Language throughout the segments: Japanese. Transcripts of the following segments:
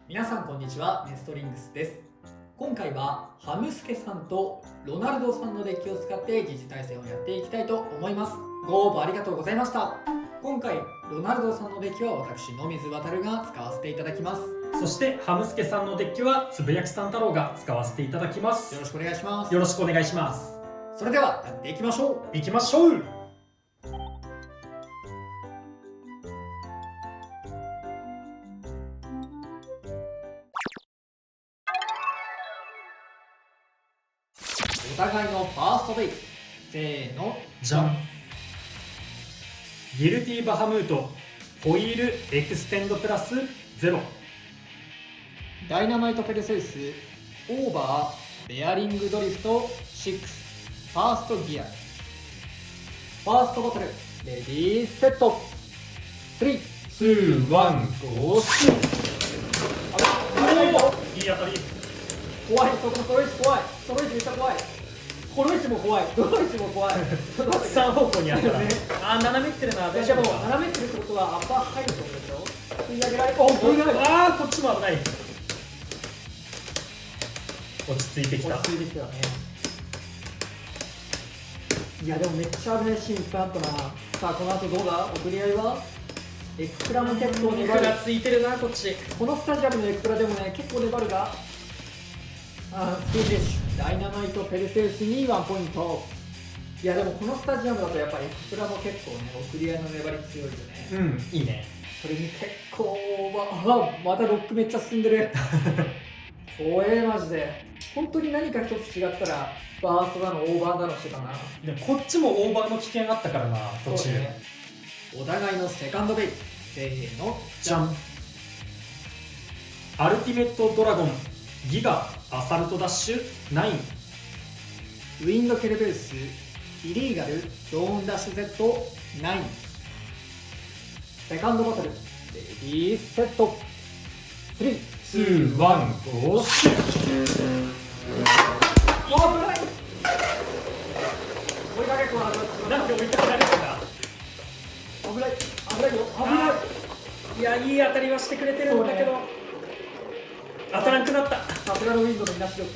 皆さんこんにちは、ネストリングスです。今回はハムスケさんとロナルドさんのデッキを使って疑似対戦をやっていきたいと思います。ご応募ありがとうございました。今回ロナルドさんのデッキは私野水航が使わせていただきます。そしてハムスケさんのデッキはつぶやきさん太郎が使わせていただきます。よろしくお願いします。よろしくお願いします。それではやっていきましょう。いきましょう。お互いのファーストベイス、せーの、じゃん。ギルティバハムートホイールエクステンドプラス0。ダイナマイトペルセウスオーバーベアリングドリフト6、ファーストギア。ファーストバトルレディーセット、3、2、1、ゴーシュいい当たり。怖い、そこその位置怖い、その位置めっちゃ怖い、この位置も怖い、どの位置も怖い。ちょっと待って、 3方向にあったらね、斜めってるな。いやでも斜めってるってことはアッパー入るってことでしょ。吸い上げられ、お、これない。あー、こっちも危ない。落ち着いてきた。落ち着いてきたよね。いやでもめっちゃ危ないシーンいっぱいあったな。さあこの後どうだ、送り合いはエククラも結構粘る。肉がついてるな、こっち。このスタジアムのエククラでもね結構粘るが、ステージフィッシュダイナマイトペルセウスに1ポイント。いやでもこのスタジアムだとやっぱエククラも結構ね送り合いの粘り強いよね。うん、いいね。それに結構またロックめっちゃ進んでる。怖えマジで。本当に何か一つ違ったらバーストだのオーバーだのしてたな。でもこっちもオーバーの危険あったからな、途中。ね、お互いのセカンドベイス、せーの、じゃん。アルティメットドラゴンギガアサルトダッシュ9。ウィンドケルベウスイリーガルドーンダッシュ Z9。 セカンドバトルレディーセット、3、2、1、ゴーシュ。危ない、追いかけっこは始まってしまった。なんで追いかけられてんだ。危ない危ないよ、危ない。いや、いい当たりはしてくれてるんだけど、当たらなくなった。さすがのウィンドのみなし力。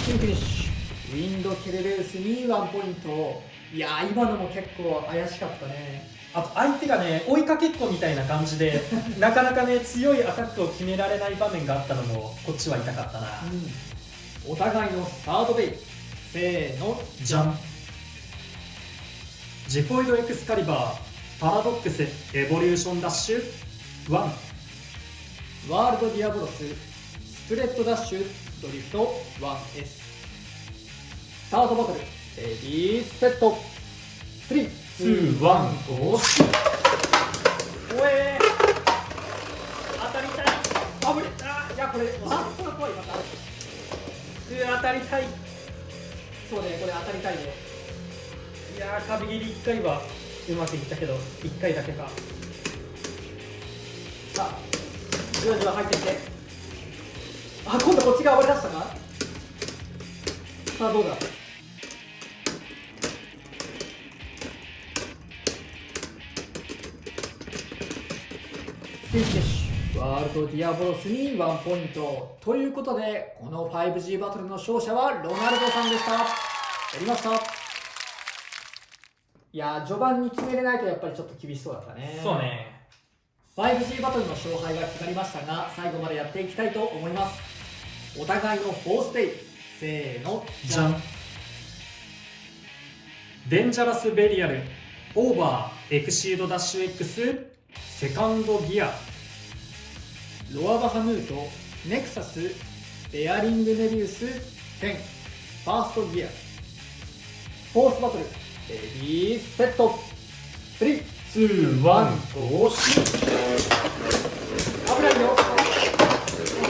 キンフィニッシュ、ウィンドケルベウスに1ポイント。いやー今のも結構怪しかったね。あと相手がね、追いかけっこみたいな感じでなかなかね、強いアタックを決められない場面があったのもこっちは痛かったな。お互いのサードベイ、せーの、じゃん。ジフォイドエクスカリバーパラドックスエボリューションダッシュ1。ワールドディアボロススプレッドダッシュドリフト 1S。 スタートバトルレディーセット、3、2、1、ゴーシュ。おえ当たりたい。ー、危ねえ。いやこれバーストが怖い。また当たりたい。そうね、これ当たりたいね。いやー、壁切り1回はうまくいったけど1回だけか。さあじわじわ入ってきて、あ、今度こっちが暴れ出したか。さあどうだ、ステージフィッシュワールドディアボロスに1ポイントということで、この 5G バトルの勝者はロナルドさんでした。やりました。いやー序盤に決めれないとやっぱりちょっと厳しそうだったね。そうね。 5G バトルの勝敗が決まりましたが、最後までやっていきたいと思います。お互いのフォーステイ、せーの、じゃん。デンジャラスベリアルオーバーエクシードダッシュ X セカンドギア。ロアバハムートネクサスベアリングメビウス10、ファーストギア。フォースバトルレディーセット、3、2、1、ゴーシュ。危ないよ。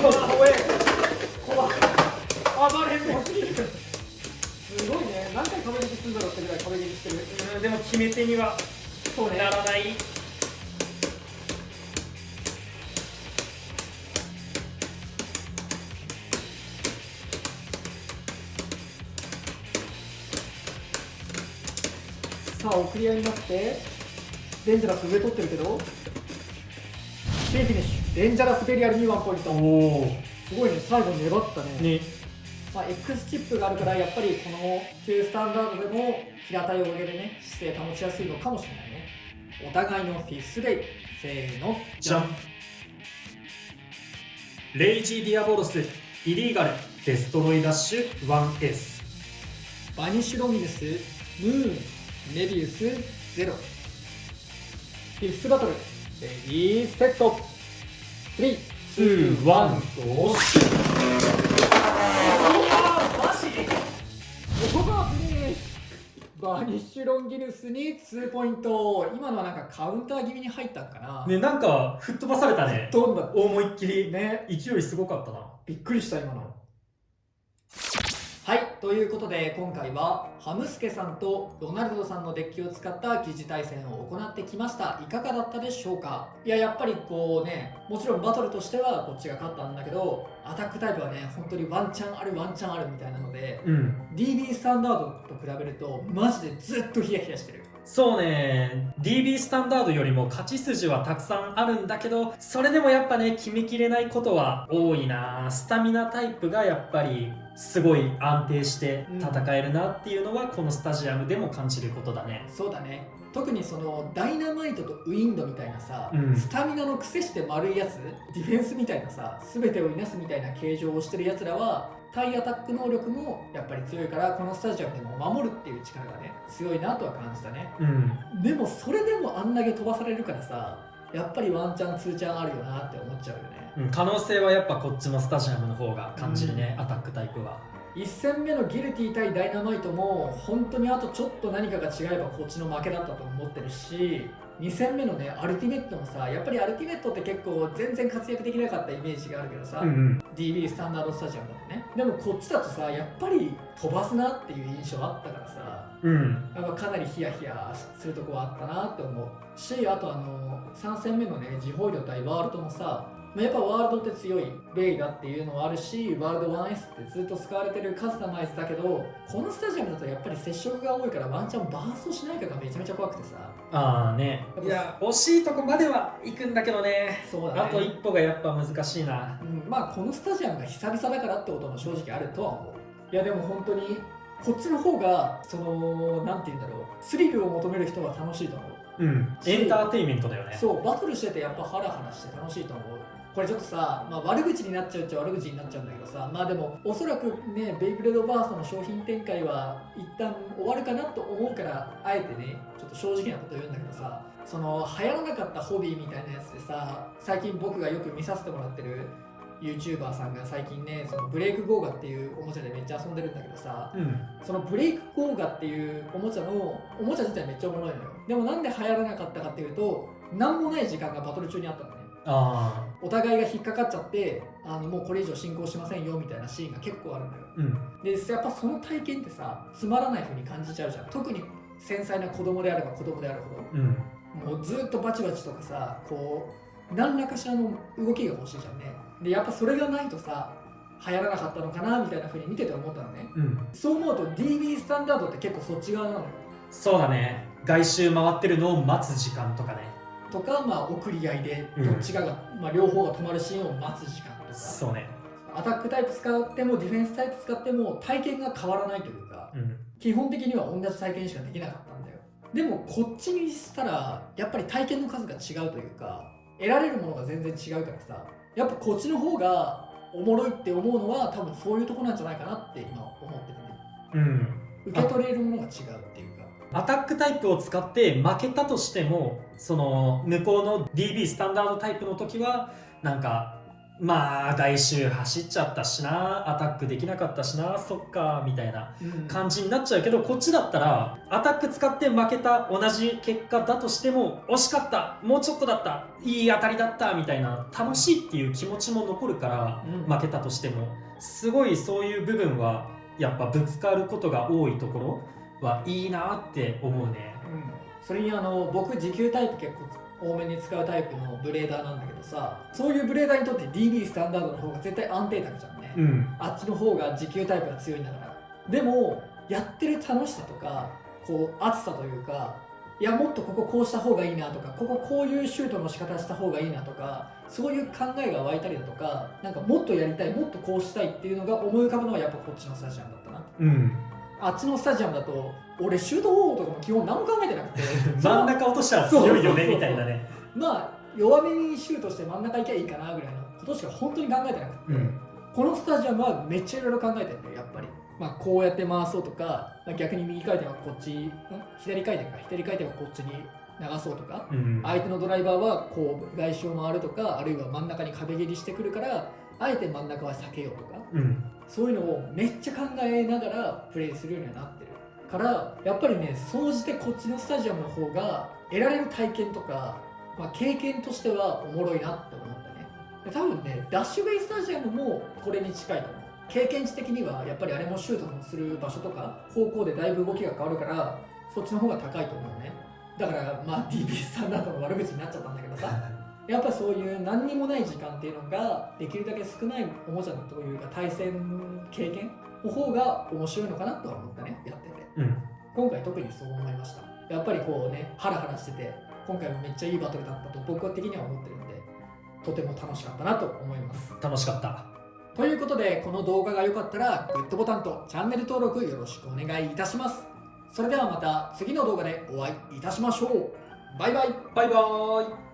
怖え、怖い、暴れんぼすぎる。すごいね、何回壁蹴りするんだろうってぐらい壁蹴りしてる。でも決め手にはそうね、ならない。さあ送り合いになってデンジャラス上取ってるけどフィニッシュ。デンジャラスベリアルに1ポイント。おおすごいね、最後粘ったね。ね。まあ、X チップがあるからやっぱりこの旧スタンダードでも平たいおかげでね姿勢保ちやすいのかもしれないね。お互いのフィフスレイ、せーのじゃん。レイジー・ディアボロスイリーガルデストロイダッシュ 1S。 バニッシュロミヌス、ムーン、メビウス、ゼロ。フィフスバトル、レディーセット。3、2、1、ゴー。マジオーバーフィニッシュ。バニッシュロンギヌスに2ポイント。今のはなんかカウンター気味に入ったんかな。ね、なんか吹っ飛ばされたね。どんな思いっきりね、勢いすごかったな。びっくりした今の。はい、ということで今回はハムスケさんとロナルドさんのデッキを使った疑似対戦を行ってきました。いかがだったでしょうか。いや、やっぱりこうね、もちろんバトルとしてはこっちが勝ったんだけど、アタックタイプはね、本当にワンチャンあるワンチャンあるみたいなので、DB スタンダードと比べるとマジでずっとヒヤヒヤしてる。そうね、 DB スタンダードよりも勝ち筋はたくさんあるんだけど、それでもやっぱね決めきれないことは多いな。スタミナタイプがやっぱりすごい安定して戦えるなっていうのはこのスタジアムでも感じることだね。そうだね、特にそのダイナマイトとウィンドみたいなさ、スタミナの癖して丸いやつ、ディフェンスみたいなさ、全てをいなすみたいな形状をしてるやつらは対アタック能力もやっぱり強いから、このスタジアムでも守るっていう力がね強いなとは感じたね。でもそれでもあんだけ飛ばされるからさ、やっぱりワンチャンツーチャンあるよなって思っちゃうよね。可能性はやっぱこっちのスタジアムの方が感じるね、アタックタイプは。1戦目のギルティ対ダイナマイトも本当にあとちょっと何かが違えばこっちの負けだったと思ってるし、2戦目のねアルティメットもさ、やっぱりアルティメットって結構全然活躍できなかったイメージがあるけどさ、DB スタンダードスタジアムだとね。でもこっちだとさ、やっぱり飛ばすなっていう印象あったからさ、やっぱかなりヒヤヒヤするとこはあったなって思うし、あと3戦目のねジホイド対ワールドもさ、やっぱワールドって強いレイだっていうのはあるし、ワールド 1S ってずっと使われてるカスタマイズだけど、このスタジアムだとやっぱり接触が多いからワンチャンバーストしないかがめちゃめちゃ怖くてさ。いや惜しいとこまでは行くんだけどね。そうだね、あと一歩がやっぱ難しいな。まあこのスタジアムが久々だからってことも正直あるとは思う。いやでも本当にこっちの方がそのなんて言うんだろう、スリルを求める人は楽しいと思う。エンターテインメントだよね。そう、バトルしててやっぱハラハラして楽しいと思う。これちょっとさ、悪口になっちゃうっちゃ悪口になっちゃうんだけどさ、でもおそらくねベイブレードバーストの商品展開は一旦終わるかなと思うから、あえてねちょっと正直なこと言うんだけどさ、その流行らなかったホビーみたいなやつでさ、最近僕がよく見させてもらってる YouTuber さんが最近ね、そのブレイクゴーガっていうおもちゃでめっちゃ遊んでるんだけどさ、そのブレイクゴーガっていうおもちゃ自体めっちゃおもろいのよ。でもなんで流行らなかったかっていうと、なんもない時間がバトル中にあったのね。お互いが引っかかっちゃってもうこれ以上進行しませんよみたいなシーンが結構あるんだよ。でやっぱその体験ってさ、つまらない風に感じちゃうじゃん。特に繊細な子供であれば子供であるほど、もうずっとバチバチとかさ、こう何らかしらの動きが欲しいじゃんね。でやっぱそれがないとさ流行らなかったのかなみたいな風に見てて思ったのね。そう思うと DB スタンダードって結構そっち側なのよ。そうだね、外周回ってるのを待つ時間とかね、とか送り合いでどっちかが、両方が止まるシーンを待つ時間とか、そうね、アタックタイプ使ってもディフェンスタイプ使っても体験が変わらないというか、基本的には同じ体験しかできなかったんだよ。でもこっちにしたらやっぱり体験の数が違うというか、得られるものが全然違うからさ、やっぱこっちの方がおもろいって思うのは多分そういうとこなんじゃないかなって今思ってるね。受け取れるものが違うっていうか、アタックタイプを使って負けたとしても、その向こうの DB スタンダードタイプの時はなんか外周走っちゃったしな、アタックできなかったしな、そっかみたいな感じになっちゃうけど、こっちだったらアタック使って負けた、同じ結果だとしても惜しかった、もうちょっとだった、いい当たりだったみたいな楽しいっていう気持ちも残るから、負けたとしてもすごいそういう部分はやっぱぶつかることが多いところはいいなって思うね。それに僕持久タイプ結構多めに使うタイプのブレーダーなんだけどさ、そういうブレーダーにとって DB スタンダードの方が絶対安定卓じゃんね。あっちの方が持久タイプが強いんだから。でもやってる楽しさとかこう熱さというか、いやもっとこここうした方がいいなとか、こここういうシュートの仕方した方がいいなとか、そういう考えが湧いたりだとか、なんかもっとやりたい、もっとこうしたいっていうのが思い浮かぶのはやっぱこっちのスタジアムだったな。うんあっちのスタジアムだと俺シュート方法とかも基本何も考えてなくて真ん中落としたら強いよねみたいなね。まあ弱めにシュートして真ん中行けばいいかなぐらいのことしか本当に考えてなくて、このスタジアムはめっちゃいろいろ考えてるんだよやっぱり。まあこうやって回そうとか、まあ、逆に右回転はこっち、左回転はこっちに流そうとか、相手のドライバーはこう外周を回るとか、あるいは真ん中に壁蹴りしてくるからあえて真ん中は避けようとか、そういうのをめっちゃ考えながらプレーするようにはなってるからやっぱりね、総じてこっちのスタジアムの方が得られる体験とか、まあ、経験としてはおもろいなって思ったね。で多分ね、ダッシュベイスタジアムもこれに近いと思う。経験値的にはやっぱりあれもシュートする場所とか方向でだいぶ動きが変わるから、そっちの方が高いと思うね。だからまあ DB スタンダードの悪口になっちゃったんだけどさやっぱそういう何にもない時間っていうのができるだけ少ないおもちゃというか対戦経験の方が面白いのかなとは思ったね、やってて。今回特にそう思いました。やっぱりこうね、ハラハラしてて今回もめっちゃいいバトルだったと僕的には思ってるので、とても楽しかったなと思います。楽しかった。ということで、この動画が良かったらグッドボタンとチャンネル登録よろしくお願いいたします。それではまた次の動画でお会いいたしましょう。バイバイ。バイバーイ。